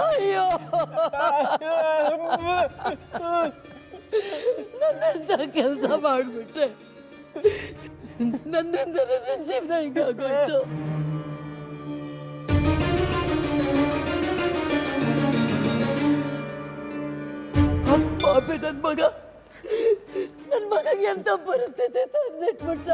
ಅಯ್ಯೋ ನನ್ನೆಂತ ಕೆಲಸ ಮಾಡ್ಬಿಟ್ಟೆ. ನನ್ನಿಂದ ನನ್ನ ಜೀವನ ಹಿಂಗಾಗೋಯ್ತು. ಅಪ್ಪ ನನ್ನ ಮಗ ಎಂತ ಪರಿಸ್ಥಿತಿ ತಂದಿಟ್ಬಿಟ್ಟ.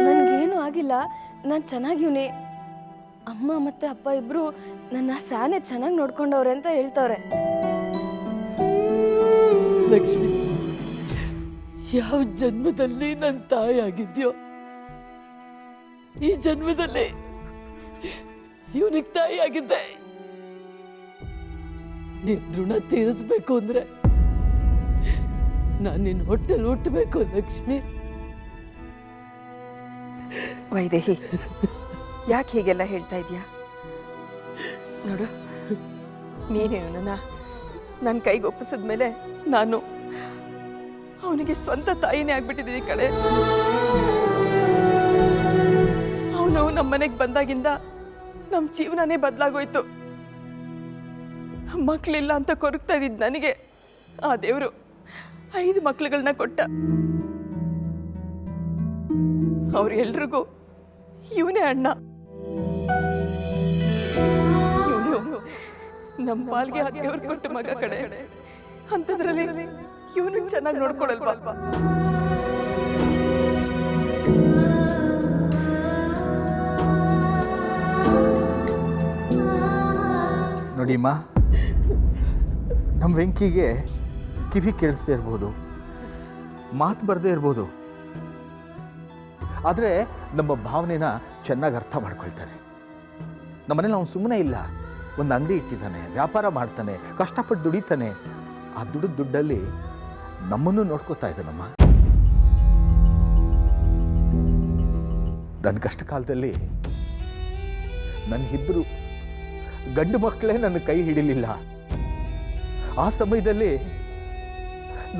ನನ್ಗೇನು ಆಗಿಲ್ಲ, ನಾನು ಚೆನ್ನಾಗಿವ್ನಿ. ಅಮ್ಮ ಮತ್ತೆ ಅಪ್ಪ ಇಬ್ರು ನನ್ನ ಸ್ಯಾನೆ ಚೆನ್ನಾಗಿ ನೋಡ್ಕೊಂಡವ್ರೆ ಅಂತ ಹೇಳ್ತವ್ರೆ. ಲಕ್ಷ್ಮಿ, ಯಾವ ಜನ್ಮದಲ್ಲಿ ನನ್ನ ತಾಯಿ ಆಗಿದ್ಯೋ ಈ ಜನ್ಮದಲ್ಲಿ ಇವನಿಗೆ ತಾಯಿ ಆಗಿದ್ದೆ. ನಿನ್ ಋಣ ತೀರಿಸ್ಬೇಕು ಅಂದ್ರೆ ನಾನು ನಿನ್ನ ಹೊಟ್ಟೆಲ್ ಹುಟ್ಟಬೇಕು ಲಕ್ಷ್ಮಿ. ವೈದೇಹಿ, ಯಾಕೆ ಹೀಗೆಲ್ಲ ಹೇಳ್ತಾ ಇದೀಯಾ? ನೋಡು, ನೀನೇನು ನನ್ನ ಕೈಗೆ ಒಪ್ಪಿಸಿದ್ಮೇಲೆ ನಾನು ಅವನಿಗೆ ಸ್ವಂತ ತಾಯಿನೇ ಆಗ್ಬಿಟ್ಟಿದ್ದೀನಿ ಕಡೆ. ಅವನು ನಮ್ಮ ಮನೆಗೆ ಬಂದಾಗಿಂದ ನಮ್ಮ ಜೀವನನೇ ಬದಲಾಗೋಯ್ತು. ಮಕ್ಕಳಿಲ್ಲ ಅಂತ ಕೊರಗ್ತಾ ಇದ್ದಿದ್ದು ನನಗೆ ಆ ದೇವರು 5 ಮಕ್ಕಳುಗಳನ್ನ ಕೊಟ್ಟ. ಅವ್ರೆಲ್ರಿಗೂ ಇವನೇ ಅಣ್ಣ. ಇವನು ನಮ್ಮ ಪಾಲ್ಗೆ ಆ ದೇವ್ರು ಕೊಟ್ಟ ಮಗ ಕಡೆ. ಅಂಥದ್ರಲ್ಲಿ ಇವನು ಚೆನ್ನಾಗಿ ನೋಡ್ಕೊಳಲ್ವಾ? ನೋಡಿಮ್ಮ, ನಮ್ಮ ವೆಂಕಿಗೆ ಕಿವಿ ಕೇಳಿಸ್ದೇ ಇರ್ಬೋದು, ಮಾತು ಬರದೇ ಇರ್ಬೋದು, ಆದರೆ ನಮ್ಮ ಭಾವನೆನ ಚೆನ್ನಾಗಿ ಅರ್ಥ ಮಾಡ್ಕೊಳ್ತಾರೆ. ನಮ್ಮನೇಲಿ ಅವನು ಸುಮ್ಮನೆ ಇಲ್ಲ, ಒಂದು ಅಂಗಡಿ ಇಟ್ಟಿದ್ದಾನೆ, ವ್ಯಾಪಾರ ಮಾಡ್ತಾನೆ, ಕಷ್ಟಪಟ್ಟು ದುಡಿತಾನೆ. ಆ ದುಡ್ಡಲ್ಲಿ ನಮ್ಮನ್ನು ನೋಡ್ಕೋತಾ ಇದ್ದಾನಮ್ಮ. ನನ್ನ ಕಷ್ಟ ಕಾಲದಲ್ಲಿ ನನಗಿಬ್ಬರು ಗಂಡು ಮಕ್ಕಳೇ ನನ್ನ ಕೈ ಹಿಡಿಲಿಲ್ಲ. ಆ ಸಮಯದಲ್ಲಿ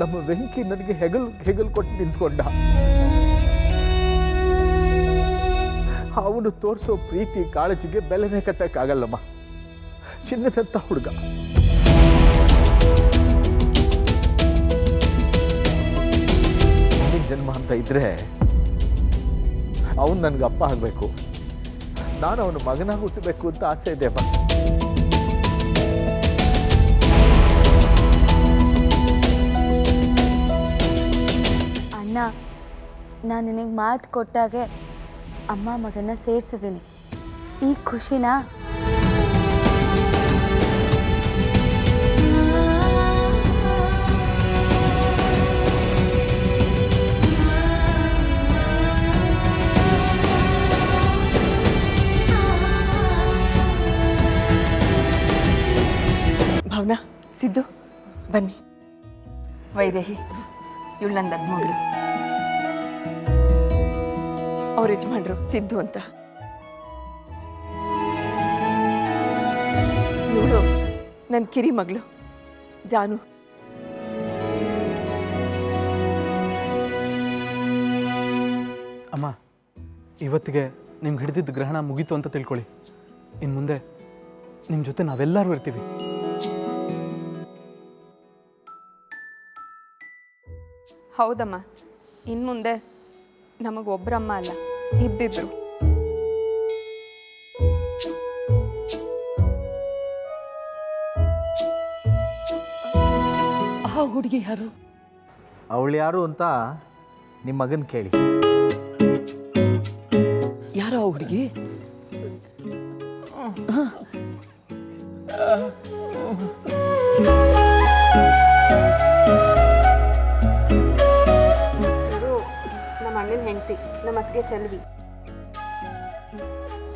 ನಮ್ಮ ವೆಂಕಿ ನನಗೆ ಹೆಗಲು ಕೊಟ್ಟು ನಿಂತ್ಕೊಂಡ. ಅವನು ತೋರಿಸೋ ಪ್ರೀತಿ ಕಾಳಜಿಗೆ ಬೆಲೆನೇ ಕಟ್ಟಕ್ಕಾಗಲ್ಲಮ್ಮ. ಚಿನ್ನದಂತ ಹುಡುಗ. ಜನ್ಮ ಅಂತ ಇದ್ರೆ ಅವನು ನನಗೆ ಅಪ್ಪ ಆಗಬೇಕು, ನಾನು ಅವನ ಮಗನಾಗಿ ಹುಟ್ಟಬೇಕು ಅಂತ ಆಸೆ ಇದೆ ಅಮ್ಮ. ಅಣ್ಣ, ನಾನು ನಿನಗೆ ಮಾತು ಕೊಟ್ಟಾಗೆ ಅಮ್ಮ ಮಗನ ಸೇರಿಸಿದ್ದೀನಿ. ಈ ಖುಷಿನಾ? ಭಾವನಾ, ಸಿದ್ದು, ಬನ್ನಿ. ವೈದೇಹಿ, ಇವಳು ನನ್ನ ನೋಡ್ಲು. ಅವ್ರ ಯಜಮಾನ್ರು ಸಿದ್ದು ಅಂತ. ಇವಳು ನನ್ನ ಕಿರಿ ಮಗಳು ಜಾನು. ಅಮ್ಮ, ಇವತ್ತಿಗೆ ನಿಮ್ಗೆ ಹಿಡಿದಿದ್ದ ಗ್ರಹಣ ಮುಗೀತು ಅಂತ ತಿಳ್ಕೊಳ್ಳಿ. ಇನ್ನು ಮುಂದೆ ನಿಮ್ಮ ಜೊತೆ ನಾವೆಲ್ಲರೂ ಇರ್ತೀವಿ. ಹೌದಮ್ಮ, ಇನ್ನು ಮುಂದೆ ನಮಗೊಬ್ಬರಮ್ಮ ಅಲ್ಲ, ಇಬ್ಬಿಬ್ರು. ಆ ಹುಡುಗಿ ಯಾರು? ಅವಳು ಯಾರು ಅಂತ ನಿಮ್ಮ ಮಗನ ಕೇಳಿ. ಯಾರೋ ಆ ಹುಡುಗಿ? ನಮ್ಮ ಅಣ್ಣನ ಹೆಂಡತಿ, ನಮ್ಮ ಅತ್ತಿಗೆ ಚೆಲ್ವಿ.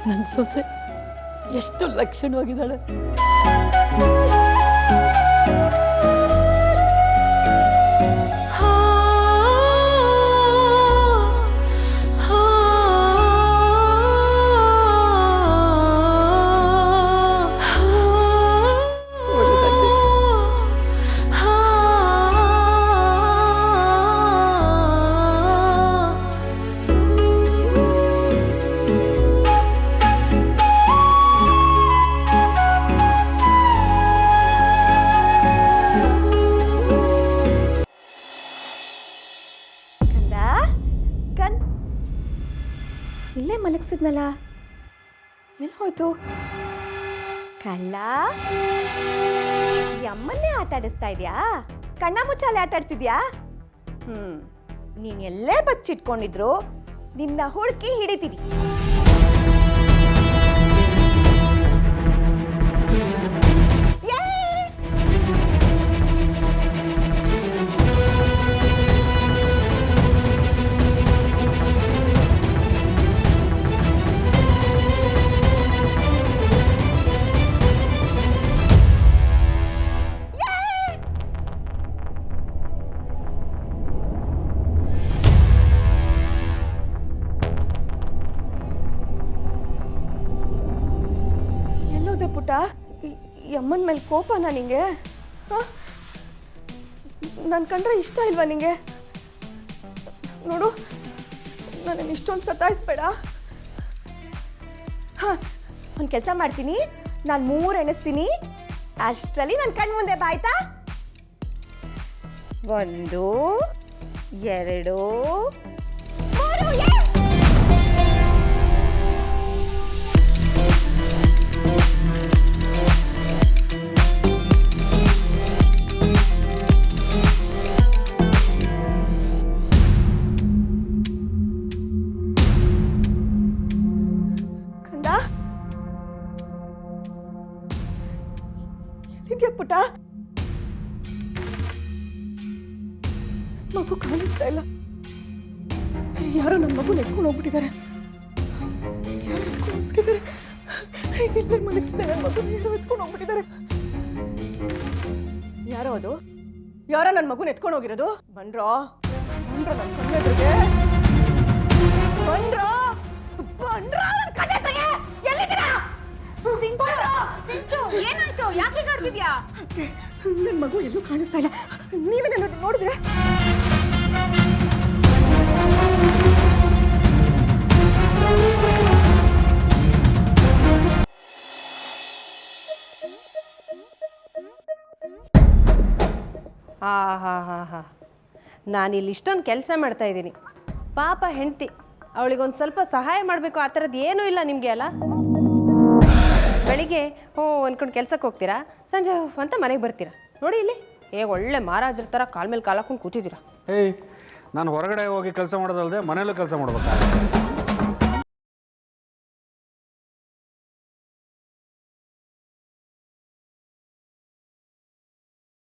ನನ್ನ ಸೊಸೆ ಎಷ್ಟು ಲಕ್ಷಣವಾಗಿದ್ದಾಳೆ. ಆಡಿಸ್ತಿದ್ನಲ್ಲ ಎಲ್ಲಿ ಹೋಯ್ತು? ಕಳ್ಳ, ಈ ಅಮ್ಮನ್ನೇ ಆಟ ಆಡಿಸ್ತಾ ಇದೆಯಾ? ಕಣ್ಣ ಮುಚ್ಚಾಲೆ ಆಟ ಆಡ್ತಿದ್ಯಾ? ನೀನು ಎಲ್ಲೇ ಬಚ್ಚಿಟ್ಕೊಂಡಿದ್ರು ನಿನ್ನ ಹುಡುಕಿ ಹಿಡಿತೀನಿ. ಪುಟ್ಟ, ಈ ಅಮ್ಮನ ಮೇಲೆ ಕೋಪನಾ ನಿಂಗೆ? ನನ್ನ ಕಂಡ್ರೆ ಇಷ್ಟ ಇಲ್ವಾ ನಿಂಗೆ? ನೋಡು, ನನ್ನನ್ನು ಇಷ್ಟೊಂದು ಸತಾಯಿಸ್ಬೇಡ. ಒಂದು ಕೆಲಸ ಮಾಡ್ತೀನಿ, ನಾನು 3 ಎಣಿಸ್ತೀನಿ, ಅಷ್ಟರಲ್ಲಿ ನನ್ನ ಕಣ್ಣು ಮುಂದೆ ಬಾಯ್ತಾ? 1 2 3 ಎಲ್ಲಿದ್ಯಾ ಪುಟ್ಟ? ಮಗು ಕಾಣಿಸ್ತಾ ಇಲ್ಲ. ಯಾರೋ ನನ್ನ ಮಗುನ ಎತ್ಕೊಂಡು ಹೋಗ್ಬಿಟ್ಟಿದ್ದಾರೆ. ಯಾರೋ ಎತ್ಕೊಂಡು ಹೋಗ್ಬಿಟ್ಟಿದ್ದಾರೆ. ಇಲ್ಲೇ ಮಲಗಿಸ್ದೆ ನನ್ನ ಮಗು. ಯಾರೋ ಎತ್ಕೊಂಡು ಹೋಗ್ಬಿಟ್ಟಿದ್ದಾರೆ. ಯಾರೋ ಅದು? ಯಾರೋ ನನ್ನ ಮಗುನ ಎತ್ಕೊಂಡು ಹೋಗಿರೋದು? ಬಂದ್ರೋ ಬಂದ್ರೋ ನನ್ನ ಕಣ್ಣೆದ್ರಿಗೆ? ಬಂದ್ರೋ ಬಂದ್ರೋ ನನ್ನ ಕಣ್ಣೆದ್ರಿಗೆ? ಎಲ್ಲಿದ್ದೀರಾ? ಏನಾಯ್ತು? ಯಾಕೆ ಕಾಡ್ತಿದ್ಯಾ? ನನ್ನ ಮಗು ಎಲ್ಲೂ ಕಾಣಿಸ್ತಾ ಇಲ್ಲ. ನೀವೇನಾದ್ರು ನೋಡಿದ್ರೆ? ಹಾ ನಾನಿಲ್ಲಿ ಇಷ್ಟೊಂದು ಕೆಲಸ ಮಾಡ್ತಾ ಇದ್ದೀನಿ. ಪಾಪ ಹೆಂಡ್ತಿ, ಅವಳಿಗೊಂದು ಸ್ವಲ್ಪ ಸಹಾಯ ಮಾಡಬೇಕು, ಆ ಥರದ್ದು ಏನೂ ಇಲ್ಲ ನಿಮಗೆ ಅಲ್ಲ? ಬೆಳಿಗ್ಗೆ ಅಂದ್ಕೊಂಡು ಕೆಲ್ಸಕ್ಕೆ ಹೋಗ್ತೀರಾ, ಸಂಜೆ ಅಂತ ಮನೆಗೆ ಬರ್ತೀರಾ. ನೋಡಿ ಇಲ್ಲಿ ಹೇಗೆ ಒಳ್ಳೆ ಮಹಾರಾಜರ ಥರ ಕಾಲ ಮೇಲೆ ಕಾಲು ಹಾಕೊಂಡು ಕೂತಿದ್ದೀರಾ. ಏಯ್, ನಾನು ಹೊರಗಡೆ ಹೋಗಿ ಕೆಲಸ ಮಾಡೋದಲ್ಲದೆ ಮನೆಯಲ್ಲೂ ಕೆಲಸ ಮಾಡ್ಬೇಕಾ?